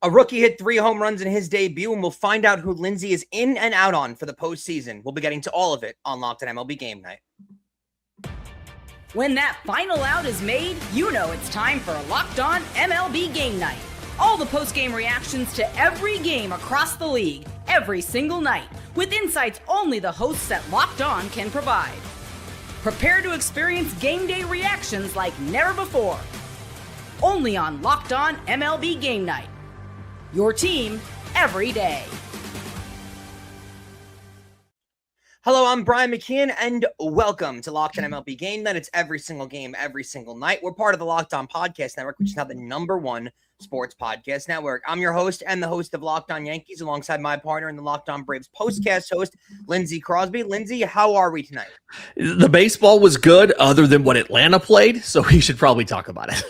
A rookie hit 3 home runs in his debut, and we'll find out who Lindsay is in and out on for the postseason. We'll be getting to all of it on Locked On MLB Game Night. When that final out is made, you know it's time for Locked On MLB Game Night. All the post-game reactions to every game across the league, every single night, with insights only the hosts at Locked On can provide. Prepare to experience game day reactions like never before. Only on Locked On MLB Game Night. Your team every day. Hello, I'm Brian McKeon, and welcome to Locked On MLB Game Night. It's every single game, every single night. We're part of the Locked On Podcast Network, which is now the #1 sports podcast network. I'm your host and the host of Locked On Yankees, alongside my partner and the Locked On Braves postcast host, Lindsey Crosby. Lindsey, how are we tonight? The baseball was good, other than what Atlanta played, so we should probably talk about it.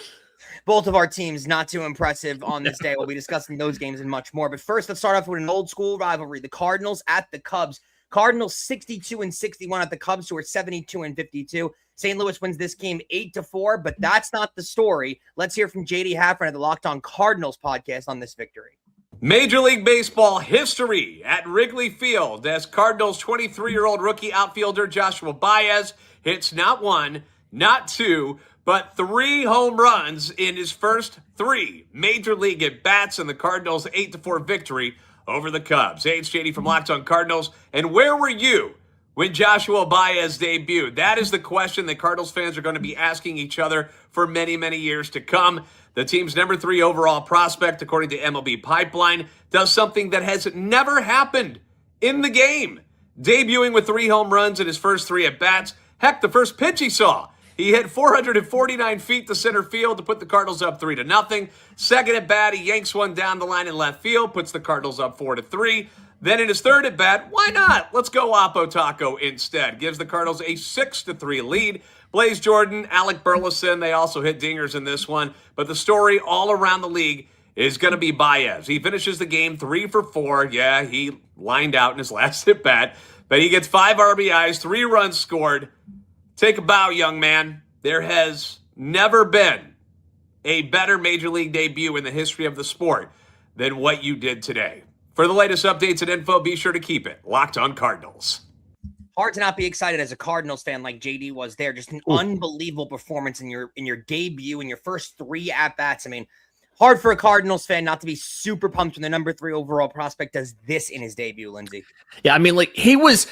Both of our teams not too impressive on this day. We'll be discussing those games and much more. But first, let's start off with an old school rivalry. The Cardinals at the Cubs. Cardinals 62-61 at the Cubs, who are 72-52. St. Louis wins this game 8-4, but that's not the story. Let's hear from JD Haffron at the Locked On Cardinals podcast on this victory. Major League Baseball history at Wrigley Field as Cardinals 23-year-old rookie outfielder Joshua Baez hits not one, not two, but 3 home runs in his first 3 Major League at-bats in the Cardinals' 8-4 victory over the Cubs. Hey, it's JD from Locked On Cardinals. And where were you when Joshua Baez debuted? That is the question that Cardinals fans are going to be asking each other for many, many years to come. The team's number 3 overall prospect, according to MLB Pipeline, does something that has never happened in the game. Debuting with 3 home runs in his first 3 at-bats. Heck, the first pitch he saw, he hit 449 feet to center field to put the Cardinals up 3-0. Second at bat, he yanks one down the line in left field, puts the Cardinals up 4-3. Then in his third at bat, why not? Let's go Oppo Taco instead. Gives the Cardinals a 6-3 lead. Blaze Jordan, Alec Burleson, they also hit dingers in this one. But the story all around the league is going to be Baez. He finishes the game 3 for 4. Yeah, he lined out in his last at bat. But he gets 5 RBIs, 3 runs scored. Take a bow, young man. There has never been a better Major League debut in the history of the sport than what you did today. For the latest updates and info, be sure to keep it Locked On Cardinals. Hard to not be excited as a Cardinals fan like JD was there. Just an unbelievable performance in your debut, in your first 3 at-bats. I mean, hard for a Cardinals fan not to be super pumped when the number 3 overall prospect does this in his debut, Lindsey. Yeah, I mean, like, he was...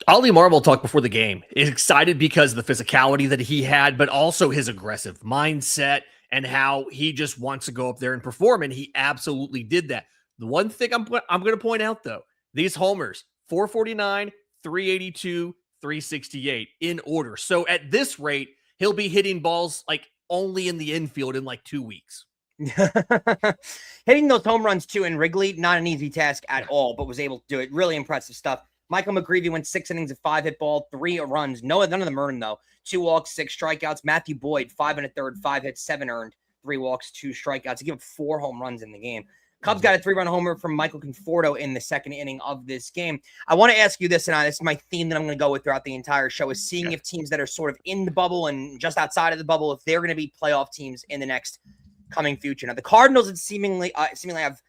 Ollie Marmol talked before the game. Is excited because of the physicality that he had, but also his aggressive mindset and how he just wants to go up there and perform, and he absolutely did that. The one thing I'm going to point out, though, these homers, 449, 382, 368 in order. So at this rate, he'll be hitting balls like only in the infield in like 2 weeks. Hitting those home runs, too, in Wrigley, not an easy task at all, but was able to do it. Really impressive stuff. Michael McGreevy went 6 innings of 5 hit ball, 3 runs. None of them earned, though. 2 walks, 6 strikeouts. Matthew Boyd, 5 1/3, 5 hits, 7 earned, 3 walks, 2 strikeouts. He gave up 4 home runs in the game. Cubs got a 3-run homer from Michael Conforto in the second inning of this game. I want to ask you this, and this is my theme that I'm going to go with throughout the entire show, is seeing if teams that are sort of in the bubble and just outside of the bubble, if they're going to be playoff teams in the next coming future. Now, the Cardinals have seemingly have,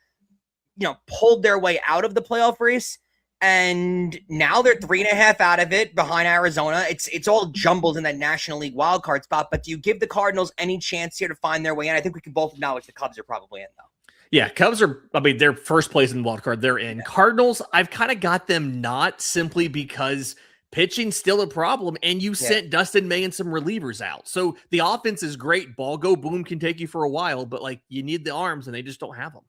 pulled their way out of the playoff race. And now they're 3.5 out of it behind Arizona. It's all jumbled in that National League wildcard spot. But do you give the Cardinals any chance here to find their way in? I think we can both acknowledge the Cubs are probably in, though. Yeah, Cubs are, they're first place in the wild card. They're in. Cardinals, I've kind of got them not, simply because pitching's still a problem, and you sent Dustin May and some relievers out. So the offense is great. Ball go boom can take you for a while, but you need the arms, and they just don't have them.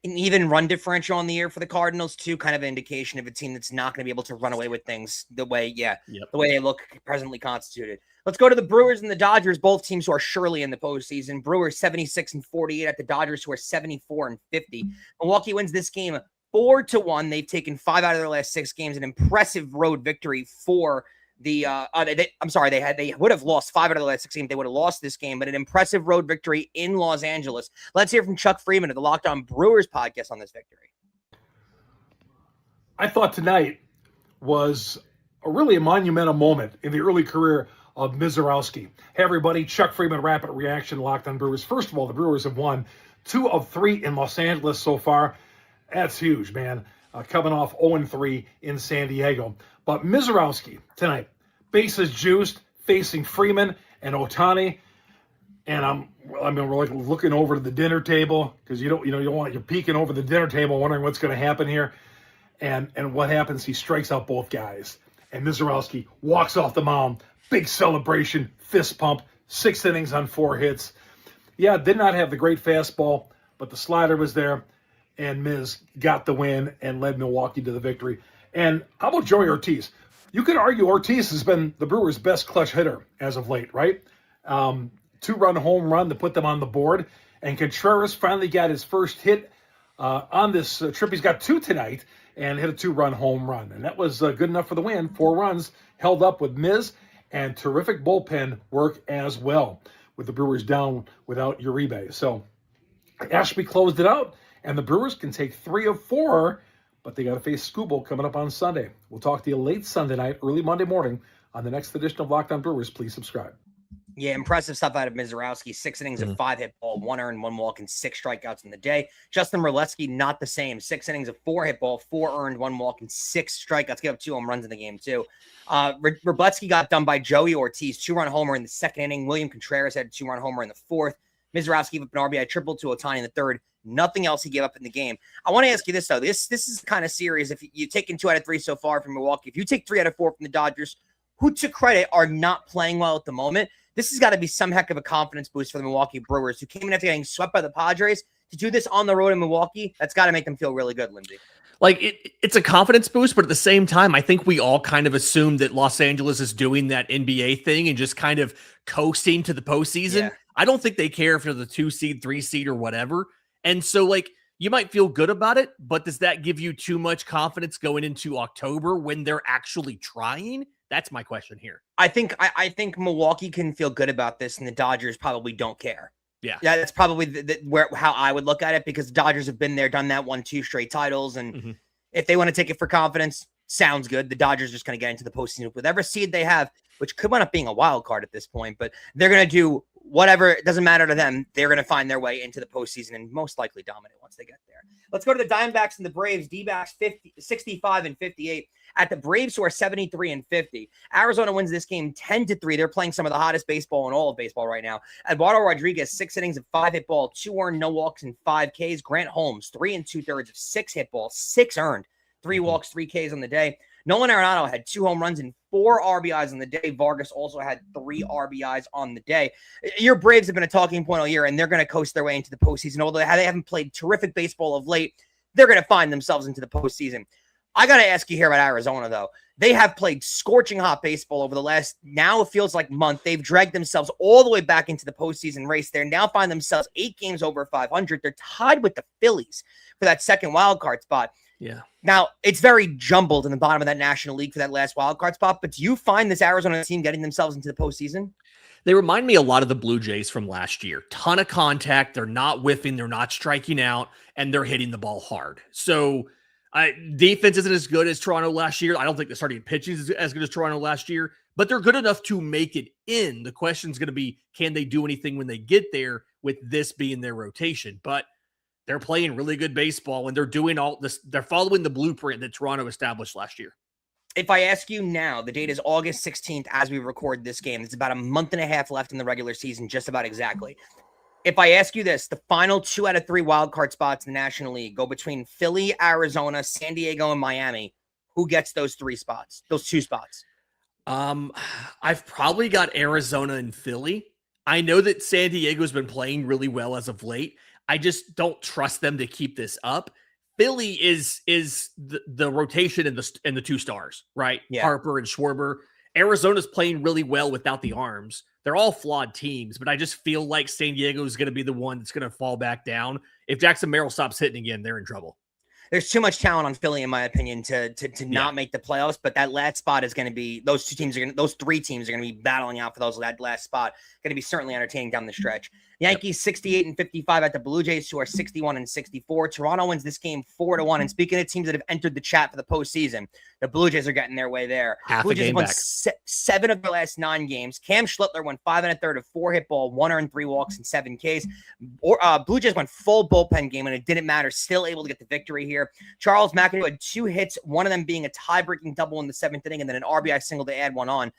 An even run differential on the year for the Cardinals, too, kind of an indication of a team that's not going to be able to run away with things the way they look presently constituted. Let's go to the Brewers and the Dodgers, both teams who are surely in the postseason. Brewers 76-48 at the Dodgers, who are 74-50. Milwaukee wins this game 4-1. They've taken 5 out of their last 6 games, an impressive road victory for the they would have lost 5 out of the last 6 games. They would have lost this game, but an impressive road victory in Los Angeles. Let's hear from Chuck Freeman of the Locked On Brewers podcast on this victory. I thought tonight was a monumental moment in the early career of Mizorowski. Hey everybody, Chuck Freeman, Rapid Reaction, Locked On Brewers. First of all, the Brewers have won 2 of 3 in Los Angeles so far. That's huge, man. Coming off 0-3 in San Diego. But Mizorowski tonight, bases juiced, facing Freeman and Ohtani. And I'm like looking over to the dinner table because you're peeking over the dinner table, wondering what's going to happen here. And what happens? He strikes out both guys, and Mizorowski walks off the mound. Big celebration, fist pump. 6 innings on 4 hits. Yeah, did not have the great fastball, but the slider was there, and Miz got the win and led Milwaukee to the victory. And how about Joey Ortiz? You could argue Ortiz has been the Brewers' best clutch hitter as of late, right? 2-run home run to put them on the board. And Contreras finally got his first hit on this trip. He's got 2 tonight and hit a 2-run home run. And that was good enough for the win. 4 runs held up with Miz, and terrific bullpen work as well with the Brewers down without Uribe. So Ashby closed it out, and the Brewers can take 3 of 4, but they got to face Skubal coming up on Sunday. We'll talk to you late Sunday night, early Monday morning on the next edition of Locked On Brewers. Please subscribe. Yeah, impressive stuff out of Mizorowski. 6 innings of 5 hit ball, 1 earned, 1 walk, and 6 strikeouts in the day. Justin Verlatsky, not the same. 6 innings of 4 hit ball, 4 earned, 1 walk, and 6 strikeouts. Gave up 2 home runs in the game, too. Verlatsky got done by Joey Ortiz, 2-run homer in the 2nd inning. William Contreras had a 2-run homer in the 4th. Mizorowski gave up an RBI triple to Ohtani in the 3rd. Nothing else he gave up in the game. I want to ask you this, though. This is kind of serious. If you've taken 2 out of 3 so far from Milwaukee, if you take 3 out of 4 from the Dodgers, who to credit are not playing well at the moment, this has got to be some heck of a confidence boost for the Milwaukee Brewers, who came in after getting swept by the Padres to do this on the road in Milwaukee. That's got to make them feel really good, Lindsay. Like it's a confidence boost, but at the same time, I think we all kind of assume that Los Angeles is doing that NBA thing and just kind of coasting to the postseason. Yeah. I don't think they care if they're the 2 seed, 3 seed, or whatever. And so, like, you might feel good about it, but does that give you too much confidence going into October when they're actually trying? That's my question here. I think Milwaukee can feel good about this, and the Dodgers probably don't care. Yeah, that's probably how I would look at it, because the Dodgers have been there, done that, won 2 straight titles, and if they want to take it for confidence, sounds good. The Dodgers are just going to get into the postseason with whatever seed they have, which could wind up being a wild card at this point, but they're going to do whatever. It doesn't matter to them. They're going to find their way into the postseason and most likely dominate once they get there. Let's go to the Diamondbacks and the Braves. D-backs 65-58 at the Braves, who are 73-50. Arizona wins this game 10-3. They're playing some of the hottest baseball in all of baseball right now. Eduardo Rodriguez, 6 innings of 5 hit ball, 2 earned, no walks, and 5 Ks. Grant Holmes, 3 2/3 of 6 hit ball, 6 earned, 3 walks, 3 Ks on the day. Nolan Arenado had 2 home runs and 4 RBIs on the day. Vargas also had 3 RBIs on the day. Your Braves have been a talking point all year, and they're going to coast their way into the postseason. Although they haven't played terrific baseball of late, they're going to find themselves into the postseason. I got to ask you here about Arizona, though. They have played scorching hot baseball over the last, now it feels like, month. They've dragged themselves all the way back into the postseason race. They now find themselves 8 games over 500. They're tied with the Phillies for that second wild card spot. Yeah. Now, it's very jumbled in the bottom of that National League for that last wild card spot, but do you find this Arizona team getting themselves into the postseason? They remind me a lot of the Blue Jays from last year. Ton of contact. They're not whiffing. They're not striking out, and they're hitting the ball hard. So defense isn't as good as Toronto last year. I don't think the starting pitching is as good as Toronto last year, but they're good enough to make it in. The question is going to be, can they do anything when they get there with this being their rotation? But they're playing really good baseball, and they're doing all this. They're following the blueprint that Toronto established last year. If I ask you now, the date is August 16th as we record this game. It's about a month and a half left in the regular season, just about exactly. If I ask you this, the final 2 out of 3 wild card spots in the National League go between Philly, Arizona, San Diego, and Miami. Who gets those 3 spots, those 2 spots? I've probably got Arizona and Philly. I know that San Diego's been playing really well as of late. I just don't trust them to keep this up. Philly is the rotation and the 2 stars, right? Yeah. Harper and Schwarber. Arizona's playing really well without the arms. They're all flawed teams, but I just feel like San Diego is going to be the one that's going to fall back down. If Jackson Merrill stops hitting again, they're in trouble. There's too much talent on Philly, in my opinion, to not make the playoffs. But that last spot is going to be those three teams are going to be battling out for that last spot. Going to be certainly entertaining down the stretch. Yankees 68-55 at the Blue Jays, who are 61-64. Toronto wins this game 4-1. And speaking of teams that have entered the chat for the postseason, the Blue Jays are getting their way there. Half Blue a Jays game won back. 7 of their last 9 games. Cam Schlittler won 5 1/3 of 4 hit ball, 1 earned 3 walks, and 7 Ks. Blue Jays went full bullpen game, and it didn't matter. Still able to get the victory here. Charles McAdoo had 2 hits, one of them being a tie-breaking double in the 7th inning, and then an RBI single to add one on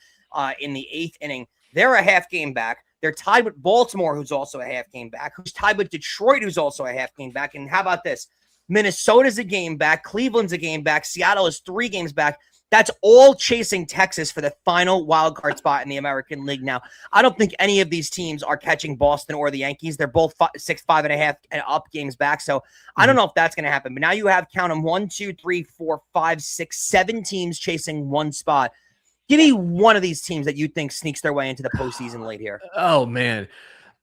in the 8th inning. They're a half game back. They're tied with Baltimore, who's also a half game back, who's tied with Detroit, who's also a half game back. And how about this? Minnesota's a game back. Cleveland's a game back. Seattle is 3 games back. That's all chasing Texas for the final wild card spot in the American League now. I don't think any of these teams are catching Boston or the Yankees. They're both 6, 5.5 and up games back. So I don't know if that's going to happen. But now you have, count them, 1, 2, 3, 4, 5, 6, 7 teams chasing one spot. Give me one of these teams that you think sneaks their way into the postseason late here. Oh man.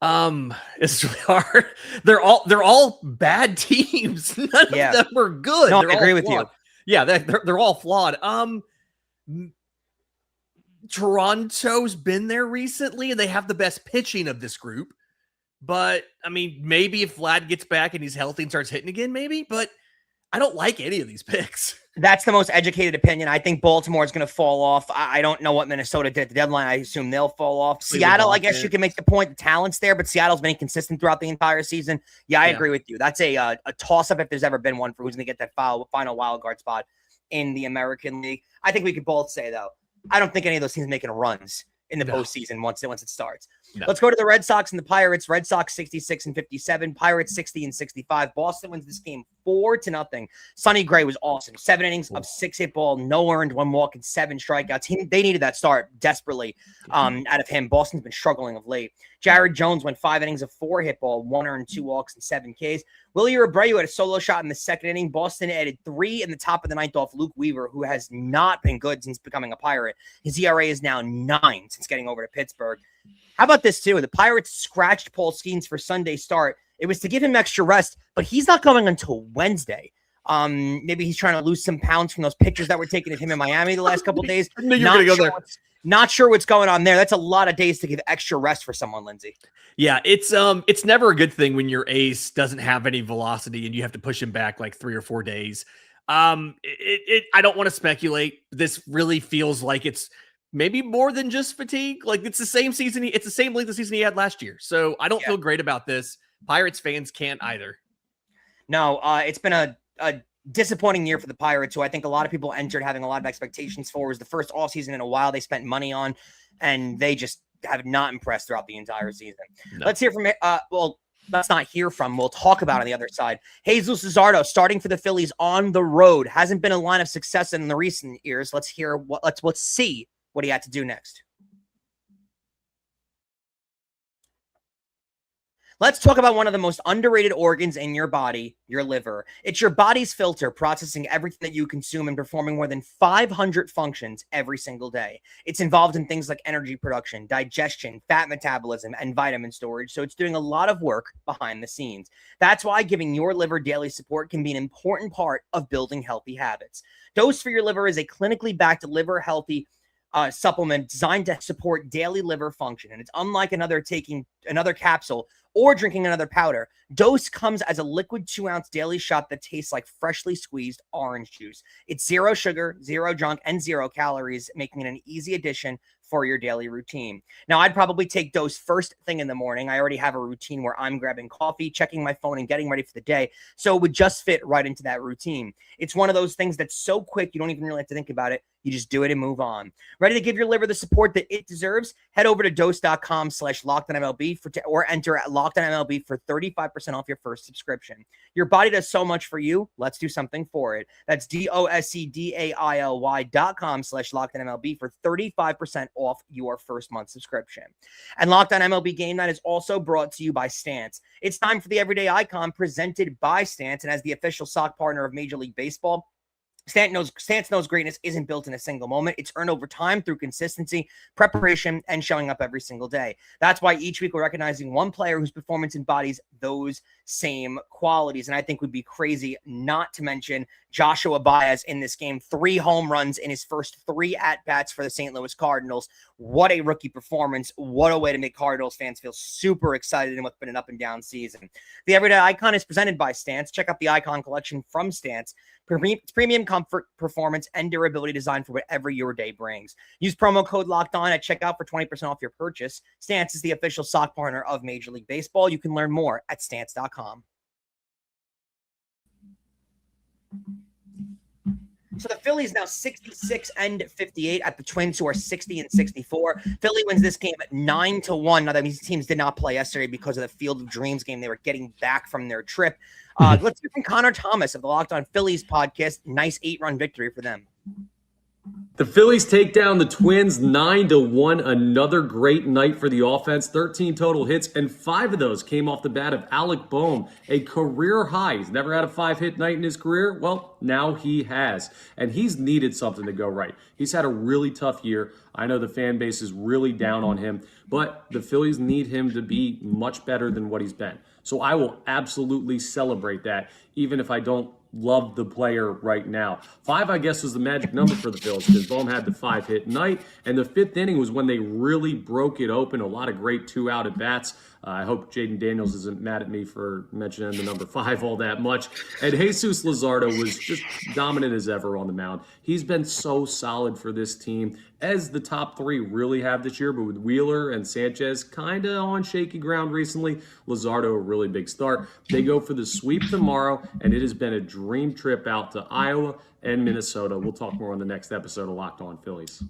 It's really hard. They're all bad teams. None of them are good. No, they're I agree all with flawed. you. Yeah, they're all flawed. Toronto's been there recently, and they have the best pitching of this group. But I mean, maybe if Vlad gets back and he's healthy and starts hitting again, maybe. But I don't like any of these picks. That's the most educated opinion. I think Baltimore is going to fall off. I don't know what Minnesota did at the deadline. I assume they'll fall off. Seattle, I guess you can make the point. The talent's there, but Seattle's been inconsistent throughout the entire season. Yeah, I agree with you. That's a toss-up if there's ever been one for who's going to get that final wild card spot in the American League. I think we could both say, though, I don't think any of those teams making runs in the postseason once it starts. No. Let's go to the Red Sox and the Pirates. Red Sox 66-57, Pirates 60-65. Boston wins this game 4-0. Sonny Gray was awesome. 7 innings of 6 hit ball, no earned, 1 walk, and 7 strikeouts. They needed that start desperately out of him. Boston's been struggling of late. Jared Jones went 5 innings of 4 hit ball, 1 earned, 2 walks, and 7 Ks. Willie Abreu had a solo shot in the 2nd inning. Boston added 3 in the top of the 9th off Luke Weaver, who has not been good since becoming a Pirate. His ERA is now 9 since getting over to Pittsburgh. How about this, too? The Pirates scratched Paul Skeens for Sunday's start. It was to give him extra rest, but he's not going until Wednesday. Maybe he's trying to lose some pounds from those pictures that were taken of him in Miami the last couple of days. Not sure what's going on there. That's a lot of days to give extra rest for someone, Lindsay. Yeah, it's never a good thing when your ace doesn't have any velocity and you have to push him back like 3 or 4 days. I don't want to speculate. This really feels like it's maybe more than just fatigue. Like it's the same season. It's the same length of season he had last year. So I don't feel great about this. Pirates fans can't either. No, it's been a disappointing year for the Pirates, who I think a lot of people entered having a lot of expectations for. It was the first offseason in a while they spent money on, and they just have not impressed throughout the entire season. No. Let's hear from let's not hear from. We'll talk about on the other side. Jesus Luzardo starting for the Phillies on the road. Hasn't been a line of success in the recent years. Let's see what he had to do next. Let's talk about one of the most underrated organs in your body, your liver. It's your body's filter, processing everything that you consume and performing more than 500 functions every single day. It's involved in things like energy production, digestion, fat metabolism, and vitamin storage, so it's doing a lot of work behind the scenes. That's why giving your liver daily support can be an important part of building healthy habits. Dose for Your Liver is a clinically backed liver healthy supplement designed to support daily liver function, and it's unlike taking another capsule or drinking another powder. Dose comes as a liquid 2-ounce daily shot that tastes like freshly squeezed orange juice. It's 0 sugar, 0 junk, and 0 calories, making it an easy addition for your daily routine. Now, I'd probably take Dose first thing in the morning. I already have a routine where I'm grabbing coffee, checking my phone, and getting ready for the day, so it would just fit right into that routine. It's one of those things that's so quick, you don't even really have to think about it. You just do it and move on. Ready to give your liver the support that it deserves? Head over to dose.com/LockedOnMLB or enter at LockedOnMLB for 35% off your first subscription. Your body does so much for you. Let's do something for it. That's DOSCDAILY.com/LockedOnMLB for 35% off your first month subscription. And Locked On MLB Game Night is also brought to you by Stance. It's time for the Everyday Icon presented by Stance, and as the official sock partner of Major League Baseball, Stance knows greatness isn't built in a single moment. It's earned over time through consistency, preparation, and showing up every single day. That's why each week we're recognizing one player whose performance embodies those same qualities. And I think we'd be crazy not to mention Joshua Baez in this game. 3 home runs in his first 3 at-bats for the St. Louis Cardinals. What a rookie performance. What a way to make Cardinals fans feel super excited in what's been an up and down season. The Everyday Icon is presented by Stance. Check out the Icon collection from Stance. It's premium comfort, performance, and durability designed for whatever your day brings. Use promo code LOCKEDON at checkout for 20% off your purchase. Stance is the official sock partner of Major League Baseball. You can learn more at stance.com. So the Phillies now 66-58 at the Twins, who are 60-64. Philly wins this game at 9-1. Now, these teams did not play yesterday because of the Field of Dreams game. They were getting back from their trip. Let's hear from Connor Thomas of the Locked On Phillies podcast. Nice 8-run victory for them. The Phillies take down the Twins 9-1. Another great night for the offense. 13 total hits, and 5 of those came off the bat of Alec Boehm, a career high. He's never had a 5-hit night in his career. Well, now he has, and he's needed something to go right. He's had a really tough year. I know the fan base is really down on him, but the Phillies need him to be much better than what he's been. So I will absolutely celebrate that, even if I don't love the player right now. 5, I guess, was the magic number for the Phillies because Boehm had the 5-hit night, and the 5th inning was when they really broke it open. A lot of great 2-out at-bats. I hope Jaden Daniels isn't mad at me for mentioning the number 5 all that much. And Jesus Luzardo was just dominant as ever on the mound. He's been so solid for this team, as the top 3 really have this year, but with Wheeler and Sanchez kind of on shaky ground recently, Luzardo a really big start. They go for the sweep tomorrow, and it has been a dream trip out to Iowa and Minnesota. We'll talk more on the next episode of Locked On Phillies.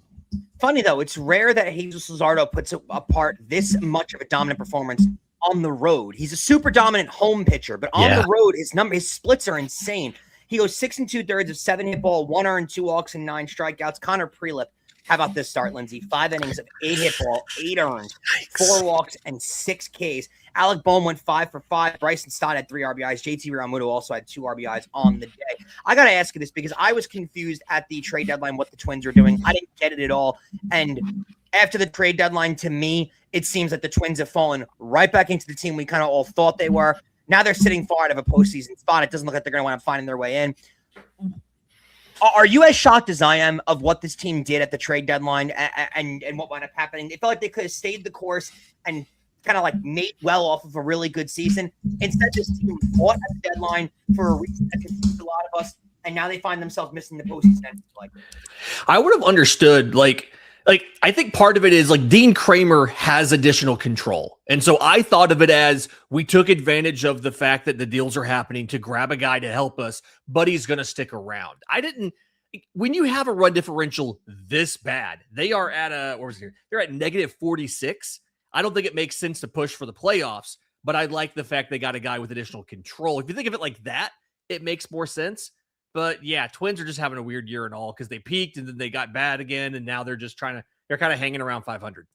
Funny, though, it's rare that Jesus Luzardo puts apart this much of a dominant performance on the road. He's a super dominant home pitcher, but on the road, his splits are insane. He goes 6 2/3 of 7-hit ball, 1 earned, 2 walks, and 9 strikeouts. Connor Prelip, how about this start, Lindsay? 5 innings of 8-hit ball, 8 earned, 4 walks, and 6 Ks. Alec Boehm went 5 for 5. Bryson Stott had 3 RBIs. JT Realmuto also had 2 RBIs on the day. I got to ask you this because I was confused at the trade deadline what the Twins were doing. I didn't get it at all. And after the trade deadline, to me, it seems that the Twins have fallen right back into the team we kind of all thought they were. Now they're sitting far out of a postseason spot. It doesn't look like they're going to wind up finding their way in. Are you as shocked as I am of what this team did at the trade deadline and what wound up happening? It felt like they could have stayed the course and kind of like made well off of a really good season. Instead, this team fought at the deadline for a reason that confused a lot of us, and now they find themselves missing the postseason. I would have understood, like I think part of it is like Dean Kramer has additional control. And so I thought of it as we took advantage of the fact that the deals are happening to grab a guy to help us, but he's going to stick around. When you have a run differential this bad, they are at they're at negative 46. I don't think it makes sense to push for the playoffs, but I like the fact they got a guy with additional control. If you think of it like that, it makes more sense. But yeah, Twins are just having a weird year and all because they peaked and then they got bad again. And now they're kind of hanging around 500.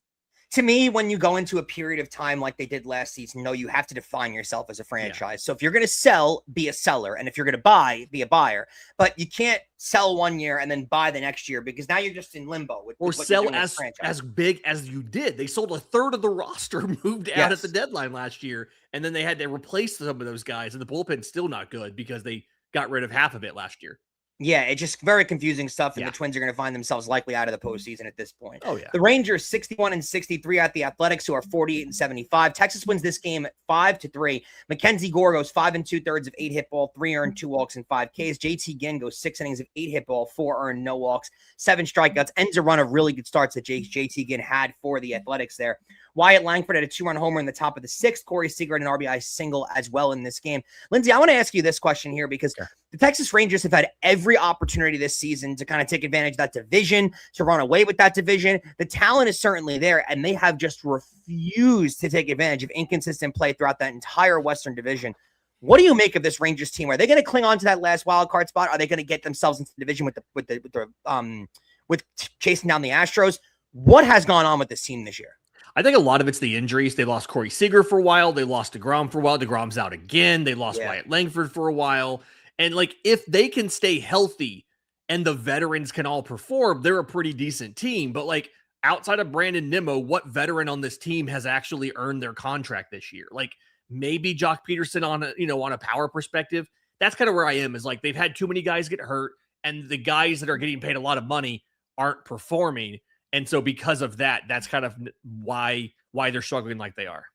To me, when you go into a period of time like they did last season, you have to define yourself as a franchise. Yeah. So if you're going to sell, be a seller. And if you're going to buy, be a buyer. But you can't sell one year and then buy the next year because now you're just in limbo. Or sell as big as you did. They sold a third of the roster, moved out at the deadline last year. And then they had to replace some of those guys. And the bullpen's still not good because they got rid of half of it last year. Yeah, it's just very confusing stuff, and the Twins are going to find themselves likely out of the postseason at this point. Oh, yeah. The Rangers 61-63 at the Athletics, who are 48-75. Texas wins this game 5-3. Mackenzie Gore goes 5 2/3 of 8-hit ball, 3 earned, 2 walks, and 5 Ks. JT Ginn goes 6 innings of 8-hit ball, 4 earned, no walks, 7 strikeouts. Ends a run of really good starts that JT Ginn had for the Athletics there. Wyatt Langford had a 2-run homer in the top of the 6th. Corey Seager had an RBI single as well in this game. Lindsay, I want to ask you this question here because the Texas Rangers have had every opportunity this season to kind of take advantage of that division, to run away with that division. The talent is certainly there, and they have just refused to take advantage of inconsistent play throughout that entire Western Division. What do you make of this Rangers team? Are they going to cling on to that last wild card spot? Are they going to get themselves into the division with chasing down the Astros? What has gone on with this team this year? I think a lot of it's the injuries. They lost Corey Seager for a while. They lost DeGrom for a while. DeGrom's out again. They lost Wyatt Langford for a while. And if they can stay healthy and the veterans can all perform, they're a pretty decent team. But like outside of Brandon Nimmo, what veteran on this team has actually earned their contract this year? Like maybe Jock Peterson on a power perspective. That's kind of where I am, is like they've had too many guys get hurt, and the guys that are getting paid a lot of money aren't performing. And so because of that, that's kind of why they're struggling like they are.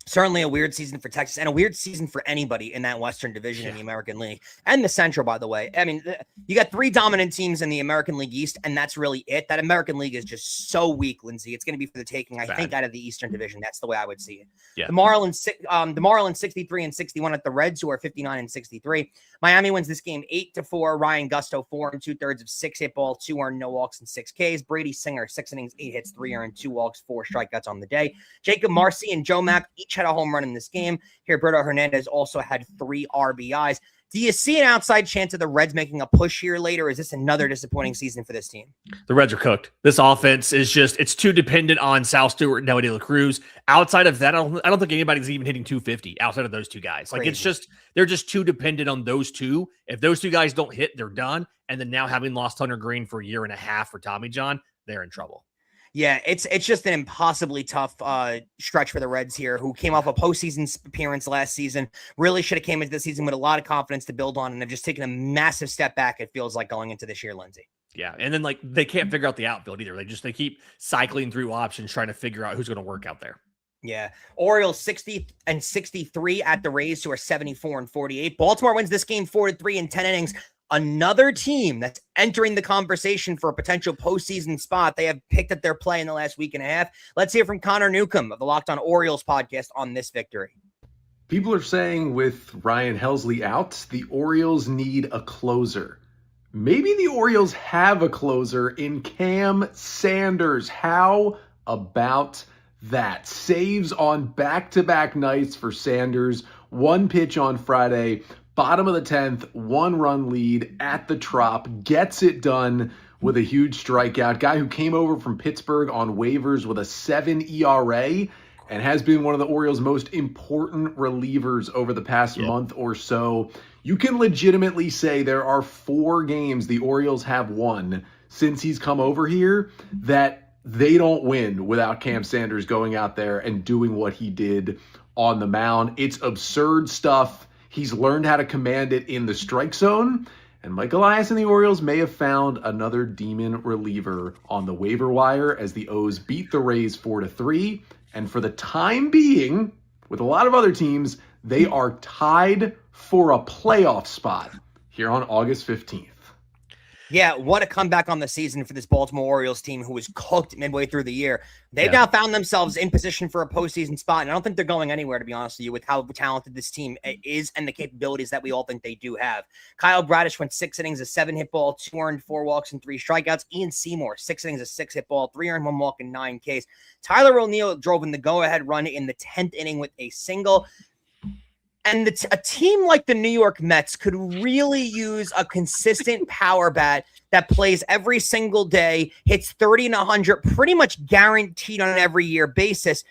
Certainly a weird season for Texas, and a weird season for anybody in that Western Division in the American League and the Central, by the way. I mean, you got three dominant teams in the American League East, and that's really it. That American League is just so weak, Lindsay. It's going to be for the taking, I think, out of the Eastern Division. That's the way I would see it. Yeah. The Marlins 63-61 at the Reds, who are 59-63. Miami wins this game 8-4. Ryan Gusto 4 2/3 of 6 hit ball, 2 earned, no walks, and 6 Ks. Brady Singer 6 innings, 8 hits, 3 earned, 2 walks, 4 strikeouts on the day. Jacob Marcy and Joe Mack each had a home run in this game. Gilberto Hernandez also had 3 RBIs. Do you see an outside chance of the Reds making a push here later? Or is this another disappointing season for this team? The Reds are cooked. This offense is just, it's too dependent on Sal Stewart and Noe De La Cruz. Outside of that, I don't think anybody's even hitting 250 outside of those two guys. Like Crazy. it's just, they're just too dependent on those two. If those two guys don't hit, they're done. And then now having lost Hunter Green for a year and a half for Tommy John, they're in trouble. Yeah, it's just an impossibly tough stretch for the Reds here, who came off a postseason appearance last season. Really should have came into the season with a lot of confidence to build on, and have just taken a massive step back, it feels like, going into this year, Lindsay. Yeah, and then like they can't figure out the outfield either. They keep cycling through options, trying to figure out who's going to work out there. Yeah. Orioles 60-63 at the Rays, who are 74-48. Baltimore wins this game 4-3 in 10 innings. Another team that's entering the conversation for a potential postseason spot. They have picked up their play in the last week and a half. Let's hear from Connor Newcomb of the Locked On Orioles podcast on this victory. People are saying with Ryan Helsley out, the Orioles need a closer. Maybe the Orioles have a closer in Cam Sanders. How about that? Saves on back-to-back nights for Sanders. 1 pitch on Friday. Bottom of the 10th, 1-run lead at the Trop, gets it done with a huge strikeout. Guy who came over from Pittsburgh on waivers with a 7 ERA and has been one of the Orioles' most important relievers over the past month or so. You can legitimately say there are 4 games the Orioles have won since he's come over here that they don't win without Cam Sanders going out there and doing what he did on the mound. It's absurd stuff. He's learned how to command it in the strike zone, and Mike Elias and the Orioles may have found another demon reliever on the waiver wire as the O's beat the Rays 4-3. And for the time being, with a lot of other teams, they are tied for a playoff spot here on August 15th. Yeah, what a comeback on the season for this Baltimore Orioles team, who was cooked midway through the year. They've now found themselves in position for a postseason spot, and I don't think they're going anywhere, to be honest with you, with how talented this team is and the capabilities that we all think they do have. Kyle Bradish went 6 innings, a 7-hit ball, 2 earned, 4 walks, and 3 strikeouts. Ian Seymour, 6 innings, a 6-hit ball, 3 earned, 1 walk, and 9 Ks. Tyler O'Neill drove in the go-ahead run in the 10th inning with a single. And a team like the New York Mets could really use a consistent power bat that plays every single day, hits 30 and 100, pretty much guaranteed on an every year basis.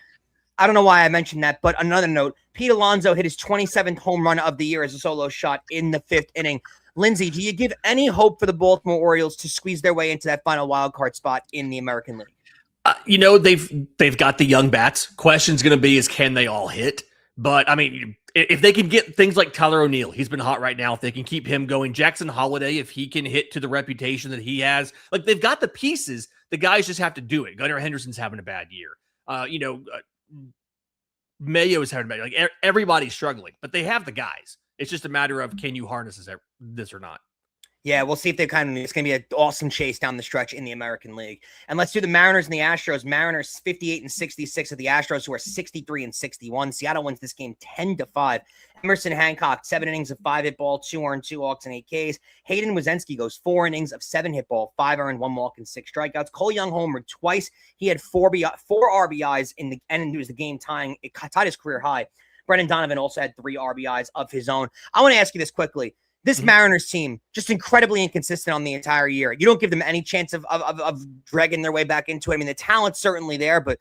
I don't know why I mentioned that, but another note, Pete Alonso hit his 27th home run of the year as a solo shot in the 5th inning. Lindsay, do you give any hope for the Baltimore Orioles to squeeze their way into that final wild card spot in the American League? They've got the young bats. Question's going to be is can they all hit? But I mean, if they can get things like Tyler O'Neill, he's been hot right now. If they can keep him going, Jackson Holiday, if he can hit to the reputation that he has, like they've got the pieces. The guys just have to do it. Gunnar Henderson's having a bad year. Mayo is having a bad year. Like everybody's struggling, but they have the guys. It's just a matter of can you harness this or not. Yeah, we'll see if they it's going to be an awesome chase down the stretch in the American League. And let's do the Mariners and the Astros. Mariners 58-66 of the Astros, who are 63-61. Seattle wins this game 10-5. Emerson Hancock, 7 innings of 5-hit ball, 2 earned, 2 walks, and 8 Ks. Hayden Wiesenski goes 4 innings of 7-hit ball, 5 earned, 1 walk, and 6 strikeouts. Cole Young homered twice. He had 4 RBIs in the end. It was the game tying. It tied his career high. Brendan Donovan also had 3 RBIs of his own. I want to ask you this quickly. This Mariners team, just incredibly inconsistent on the entire year. You don't give them any chance of dragging their way back into it. I mean, the talent's certainly there, but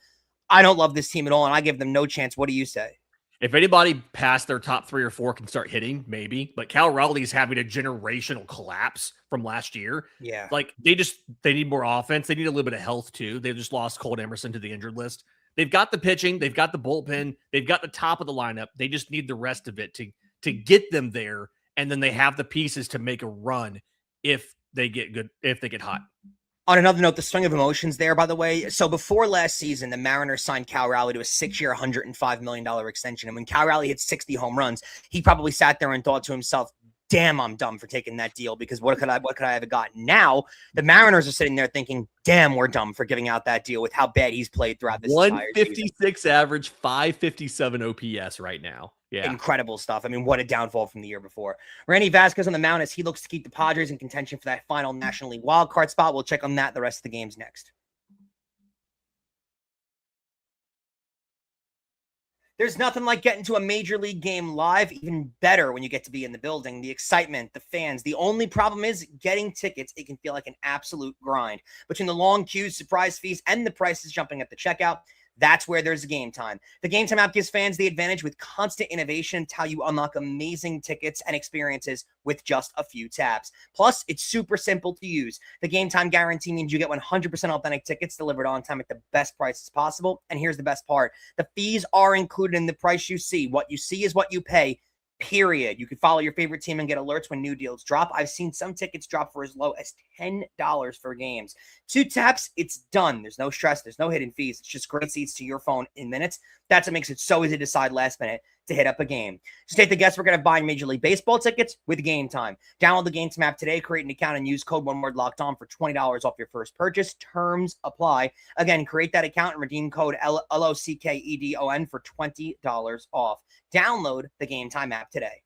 I don't love this team at all, and I give them no chance. What do you say? If anybody past their top 3 or 4 can start hitting, maybe. But Cal Raleigh's having a generational collapse from last year. Yeah. Like they need more offense. They need a little bit of health too. They've just lost Colt Emerson to the injured list. They've got the pitching, they've got the bullpen, they've got the top of the lineup. They just need the rest of it to get them there. And then they have the pieces to make a run if they get hot. On another note, the swing of emotions there, by the way. So before last season, the Mariners signed Cal Raleigh to a 6-year, $105 million extension. And when Cal Raleigh hit 60 home runs, he probably sat there and thought to himself, damn, I'm dumb for taking that deal because what could I have gotten? Now, the Mariners are sitting there thinking, damn, we're dumb for giving out that deal with how bad he's played throughout this entire season. 156 average, 557 OPS right now. Yeah. Incredible stuff. I mean, what a downfall from the year before. Randy Vasquez on the mound as he looks to keep the Padres in contention for that final National League wildcard spot. We'll check on that the rest of the games next. There's nothing like getting to a major league game live, even better when you get to be in the building. The excitement, the fans. The only problem is getting tickets. It can feel like an absolute grind. Between the long queues, surprise fees, and the prices jumping at the checkout, that's where there's Game Time. The Game Time app gives fans the advantage with constant innovation to how you unlock amazing tickets and experiences with just a few taps. Plus, it's super simple to use. The Game Time guarantee means you get 100% authentic tickets delivered on time at the best prices possible. And here's the best part. The fees are included in the price you see. What you see is what you pay. Period. You can follow your favorite team and get alerts when new deals drop. I've seen some tickets drop for as low as $10 for games. 2 taps, it's done. There's no stress. There's no hidden fees. It's just great seats to your phone in minutes. That's what makes it so easy to decide last minute to hit up a game. Just take the guesswork out of buying Major League Baseball tickets with Game Time. Download the Game Time app today, create an account, and use code ONEWORDLOCKEDON for $20 off your first purchase. Terms apply. Again, create that account and redeem code LOCKEDON for $20 off. Download the Game Time app today.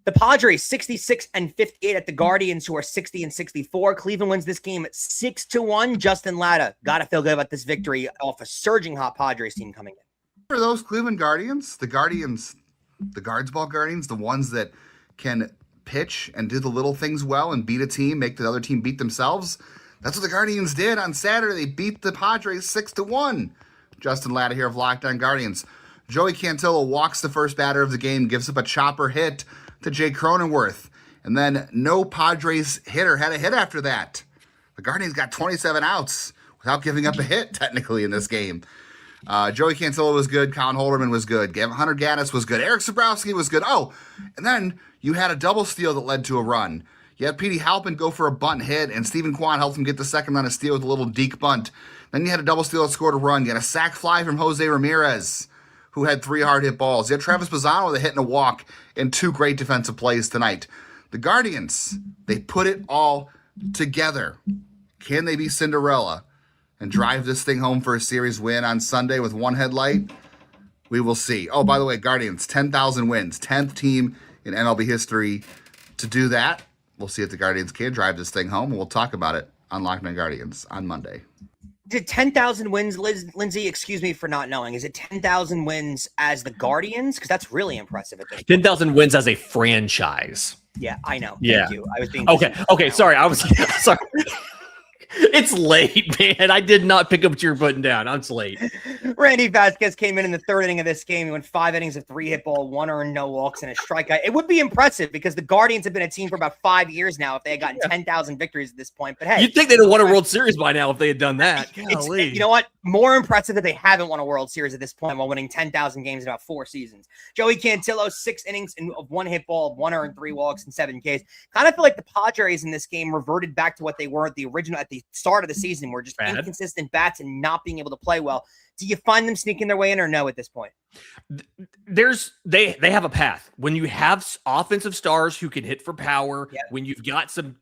The Padres 66-58 at the Guardians, who are 60-64. Cleveland wins this game at 6-1. Justin Latta, gotta feel good about this victory off a surging hot Padres team coming in. For those Cleveland Guardians, the guardsball Guardians, the ones that can pitch and do the little things well and beat a team, make the other team beat themselves. That's what the Guardians did on Saturday. They beat the Padres 6-1. Justin Latta here of Locked On Guardians. Joey Cantillo walks the first batter of the game, gives up a chopper hit to Jay Cronenworth. And then no Padres hitter had a hit after that. The Guardians got 27 outs without giving up a hit, technically, in this game. Joey Cantillo was good. Colin Holderman was good. Hunter Gaddis was good. Eric Sabrowski was good. Oh, and then you had a double steal that led to a run. You had Petey Halpin go for a bunt hit, and Stephen Kwan helped him get the second on a steal with a little deke bunt. Then you had a double steal that scored a run. You had a sac fly from Jose Ramirez, who had 3 hard hit balls. You had Travis Bazzano with a hit and a walk and 2 great defensive plays tonight. The Guardians, they put it all together. Can they be Cinderella and drive this thing home for a series win on Sunday with 1 headlight? We will see. Oh, by the way, Guardians, 10,000 wins. 10th team in MLB history to do that. We'll see if the Guardians can drive this thing home, and we'll talk about it on Locked On Guardians on Monday. Did 10,000 wins, Lindsay, excuse me for not knowing. Is it 10,000 wins as the Guardians? Because that's really impressive at this point. 10,000 wins as a franchise. Yeah, I know. Yeah. Thank you. I was being Okay. Sorry. I was sorry. It's late, man. I did not pick up what you were putting down. I'm late. Randy Vasquez came in the 3rd inning of this game. He went 5 innings of 3 hit ball, 1 earned, no walks, and a strikeout. It would be impressive because the Guardians have been a team for about 5 years now if they had gotten 10,000 victories at this point. But hey, you'd think they'd have won a World Series by now if they had done that. You know what? More impressive that they haven't won a World Series at this point while winning 10,000 games in about 4 seasons. Joey Cantillo, 6 innings of 1 hit ball, 1 earned, 3 walks, and 7 Ks. Kind of feel like the Padres in this game reverted back to what they were at the start of the season. Were just inconsistent bats and not being able to play well. Do you find them sneaking their way in or no at this point? They have a path. When you have offensive stars who can hit for power, when you've got some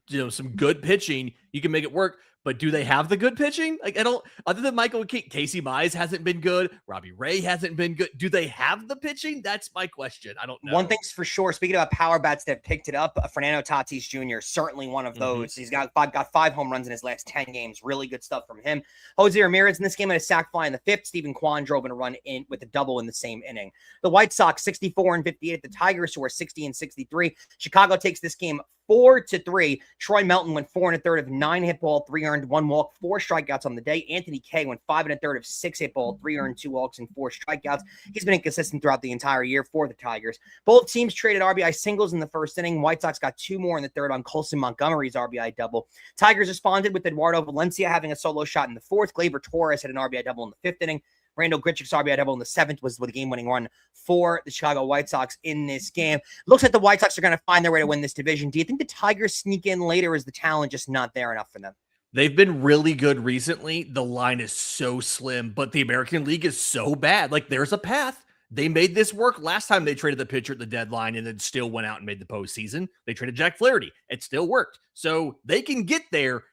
good pitching, you can make it work. But do they have the good pitching? Like, I don't, other than Michael Casey Mize hasn't been good. Robbie Ray hasn't been good. Do they have the pitching? That's my question. I don't know. One thing's for sure. Speaking about power bats that have picked it up, Fernando Tatis Jr., certainly one of those. He's got 5 home runs in his last 10 games. Really good stuff from him. Jose Ramirez in this game had a sac fly in the 5th. Stephen Kwan drove in a run in with a double in the same inning. The White Sox 64-58 at the Tigers, who are 60-63. Chicago takes this game 4-3. Troy Melton went 4 1/3 of 9 hit ball, 3 earned, 1 walk, 4 strikeouts on the day. Anthony Kay went 5 1/3 of 6 hit ball, 3 earned, 2 walks, and 4 strikeouts. He's been inconsistent throughout the entire year for the Tigers. Both teams traded RBI singles in the first inning. White Sox got 2 more in the third on Colson Montgomery's RBI double. Tigers responded with Eduardo Valencia having a solo shot in the fourth. Gleyber Torres had an RBI double in the fifth inning. Randall Grichuk's RBI double in the seventh was the game-winning run for the Chicago White Sox in this game. Looks like the White Sox are going to find their way to win this division. Do you think the Tigers sneak in later? Or is the talent just not there enough for them? They've been really good recently. The line is so slim, but the American League is so bad. Like, there's a path. They made this work last time they traded the pitcher at the deadline and then still went out and made the postseason. They traded Jack Flaherty. It still worked. So they can get there.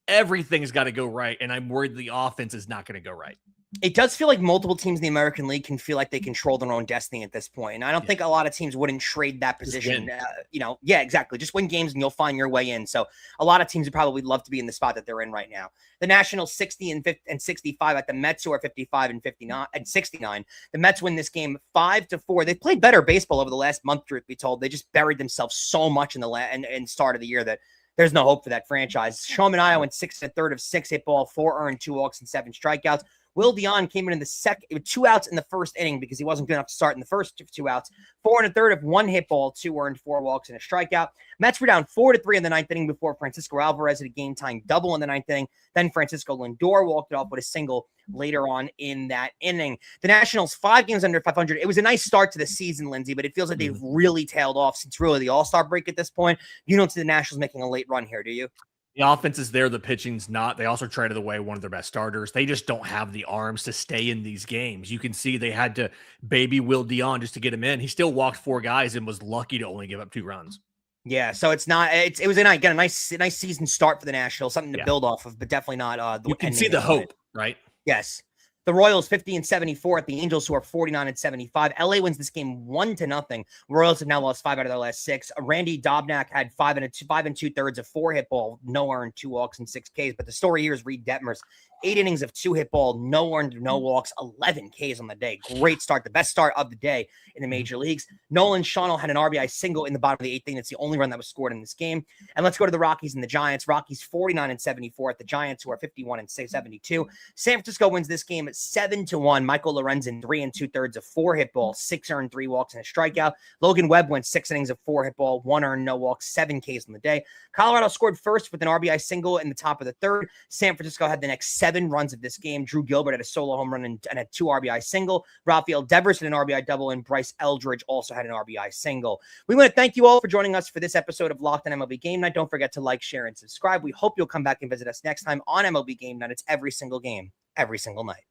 Everything's got to go right. And I'm worried the offense is not going to go right. It does feel like multiple teams in the American League can feel like they control their own destiny at this point. And I don't think a lot of teams wouldn't trade that position. Yeah, exactly. Just win games and you'll find your way in. So a lot of teams would probably love to be in the spot that they're in right now. The Nationals 60 and 65 at the Mets, who are 55 and 59 and 69. The Mets win this game 5-4. They played better baseball over the last month, truth be told. They just buried themselves so much in the start of the year that there's no hope for that franchise. Sean Manaea went 6 1/3 of 6 hit ball, 4 earned, 2 walks, and 7 strikeouts. Will Dion came in the second, 2 outs in the first inning because he wasn't good enough to start in the first 2 outs. 4 1/3 of 1 hit ball, 2 earned, 4 walks, and a strikeout. Mets were down 4-3 in the ninth inning before Francisco Alvarez had a game-tying double in the ninth inning. Then Francisco Lindor walked it off with a single later on in that inning. The Nationals 5 games under 500. It was a nice start to the season, Lindsay, but it feels like they've really tailed off since really the All-Star break at this point. You don't see the Nationals making a late run here, do you? The offense is there. The pitching's not. They also traded away one of their best starters. They just don't have the arms to stay in these games. You can see they had to baby Will Dion just to get him in. He still walked 4 guys and was lucky to only give up 2 runs. Yeah, so it's not. It was a nice season start for the Nationals, something to build off of, but definitely not. You can see the hope, right? Yes. The Royals 50 and 74 at the Angels, who are 49 and 75. LA wins this game 1-0. Royals have now lost 5 out of their last 6. Randy Dobnak had 5 2/3 of 4 hit ball, no earned, 2 walks, and 6 Ks. But the story here is Reed Detmers. 8 innings of 2 hit ball, no earned, no walks, 11 Ks on the day. Great start, the best start of the day in the major leagues. Nolan Schonel had an RBI single in the bottom of the 8th inning. It's the only run that was scored in this game. And let's go to the Rockies and the Giants. Rockies 49 and 74 at the Giants, who are 51 and 72. San Francisco wins this game at 7-1. Michael Lorenzen 3 2/3 of 4 hit ball, 6 earned, 3 walks, and a strikeout. Logan Webb went 6 innings of 4 hit ball, 1 earned, no walks, 7 Ks on the day. Colorado scored first with an RBI single in the top of the third. San Francisco had the next 7 runs of this game. Drew Gilbert had a solo home run and a 2 RBI single. Rafael Devers had an RBI double, and Bryce Eldridge also had an RBI single. We want to thank you all for joining us for this episode of Locked on MLB Game Night. Don't forget to like, share, and subscribe. We hope you'll come back and visit us next time on MLB Game Night. It's every single game, every single night.